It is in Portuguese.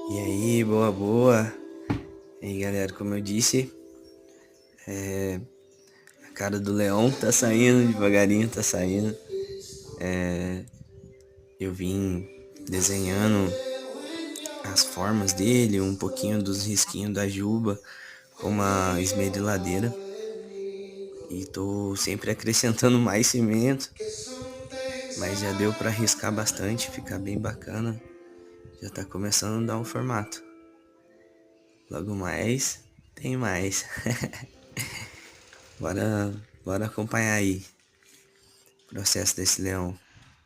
E aí, boa, boa. E aí, galera, como eu disse, a cara do leão tá saindo, devagarinho tá saindo. Eu vim desenhando as formas dele, um pouquinho dos risquinhos da juba com uma esmeriladeira. E tô sempre acrescentando mais cimento, mas já deu pra riscar bastante, ficar bem bacana. Já tá começando a dar um formato. Logo mais, tem mais. Bora acompanhar aí o processo desse leão.